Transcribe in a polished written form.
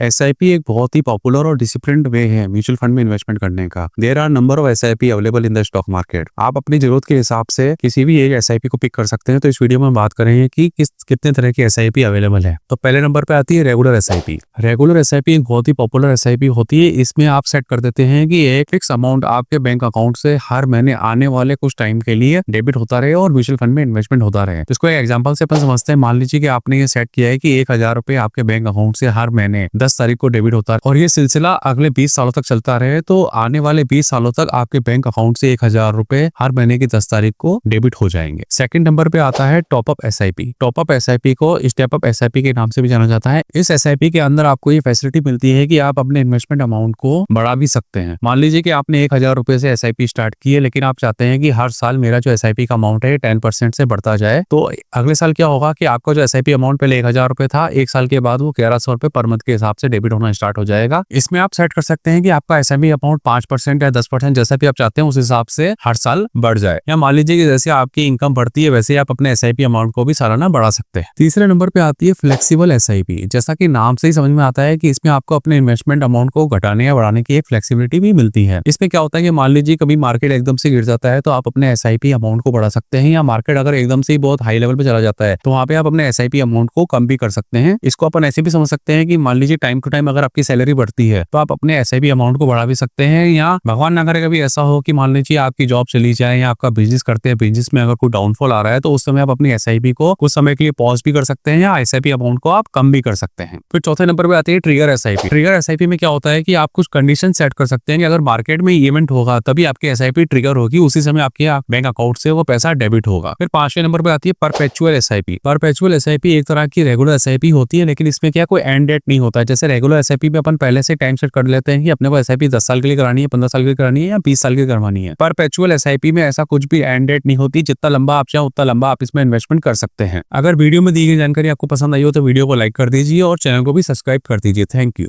SIP एक बहुत ही popular और डिसिप्लिन्ड वे है म्यूचुअल फंड में इन्वेस्टमेंट करने का। There are number of SIP available in the stock market. आप अपनी जरूरत के हिसाब से किसी भी एक एसआईपी को पिक कर सकते हैं। तो इस वीडियो में हम बात करेंगे कि कितने तरह की एसआईपी अवेलेबल है। तो पहले नंबर पे आती है रेगुलर एसआईपी। रेगुलर एसआईपी एक बहुत ही पॉपुलर एसआईपी होती है। इसमें आप सेट कर देते हैं कि एक फिक्स अमाउंट आपके बैंक अकाउंट से हर महीने आने वाले कुछ टाइम के लिए डेबिट होता रहे और म्यूचुअल फंड में इन्वेस्टमेंट होता रहे। तो इसको एक एग्जांपल से अपन समझते हैं। मान लीजिए कि आपने ये सेट किया है कि 1000 रुपए आपके बैंक अकाउंट से हर महीने 10 तारीख को डेबिट होता है और ये सिलसिला अगले 20 सालों तक चलता रहे। तो आने वाले 20 सालों तक आपके बैंक अकाउंट से 1000 रुपए हर महीने की 10 तारीख को डेबिट हो जाएंगे। सेकंड नंबर पे आता है टॉपअप एसआईपी। टॉपअप एसआईपी को स्टेप अप एसआईपी के नाम से भी जाना जाता है। इस एसआईपी के अंदर आपको ये फैसिलिटी मिलती है कि आप अपने इन्वेस्टमेंट अमाउंट को बढ़ा भी सकते हैं। मान लीजिए कि आपने 1000 रुपए से एसआईपी स्टार्ट की है, लेकिन आप चाहते हैं कि हर साल मेरा जो एसआईपी का अमाउंट है 10% से बढ़ता जाए। तो अगले साल क्या होगा कि आपका जो एसआईपी अमाउंट पहले 1000 रुपए था, एक साल के बाद वो 1100 रुपए पर मंथ के हिसाब से डेबिट होना स्टार्ट हो जाएगा। इसमें आप सेट कर सकते हैं कि आपका एसआईपी अमाउंट 5% या 10% जैसा भी आप चाहते हैं उस हिसाब से हर साल बढ़ जाए। या मान लीजिए कि जैसे आपकी इनकम बढ़ती है वैसे आप अपने एसआईपी अमाउंट को भी सालाना बढ़ा सकते हैं। तीसरे नंबर पे आती है फ्लेक्सिबल एसआईपी। जैसा कि नाम से ही समझ में आता है कि इसमें आपको अपने इन्वेस्टमेंट अमाउंट को घटाने या बढ़ाने की एक फ्लेक्सिबिलिटी भी मिलती है। इसमें क्या होता है कि मान लीजिए कभी मार्केट एकदम से गिर जाता है तो आप अपने एसआईपी अमाउंट को बढ़ा सकते हैं, या मार्केट अगर एकदम से ही बहुत हाई लेवल पे चला जाता है तो वहां पे आप अपने एसआईपी अमाउंट को कम भी कर सकते हैं। इसको अपन ऐसे भी समझ सकते हैं कि मान लीजिए टाइम टू टाइम अगर आपकी सैलरी बढ़ती है तो आप अपने एसआईपी अमाउंट को बढ़ा भी सकते हैं। या भगवान ना करे कभी ऐसा हो कि मान लीजिए आपकी जॉब चली जाए या आपका बिजनेस करते हैं, बिजनेस में अगर कोई डाउनफॉल आ रहा है तो उस समय आप अपनी एसआईपी को कुछ समय के लिए पॉज भी कर सकते हैं या एसआईपी अमाउंट को आप कम भी कर सकते हैं। फिर चौथे नंबर पे आती है ट्रिगर एसआईपी। ट्रिगर एसआईपी में क्या होता है कि आप कुछ कंडीशन सेट कर सकते हैं कि अगर मार्केट में इवेंट होगा तभी आपकी एसआईपी ट्रिगर होगी, उसी समय आपके बैंक अकाउंट से वो पैसा डेबिट होगा। फिर पांचवें नंबर पे आती है परपेचुअल एसआईपी। परपेचुअल एसआईपी एक तरह की रेगुलर एसआईपी होती है, लेकिन इसमें क्या कोई एंड डेट नहीं होता है। जैसे रेगुलर एसआईपी में अपन पहले से टाइम सेट कर लेते हैं कि अपने को एसआईपी 10 साल के लिए करानी है, 15 साल के लिए करानी है या 20 साल के लिए करवानी है। परपेचुअल एसआईपी में ऐसा कुछ भी एंड डेट नहीं होती। जितना लंबा आप चाहें उतना लंबा आप इसमें इन्वेस्टमेंट कर सकते हैं। अगर वीडियो में दी गई जानकारी आपको पसंद आई हो तो वीडियो को लाइक कर दीजिए और चैनल को भी सब्सक्राइब कर दीजिए। Thank you.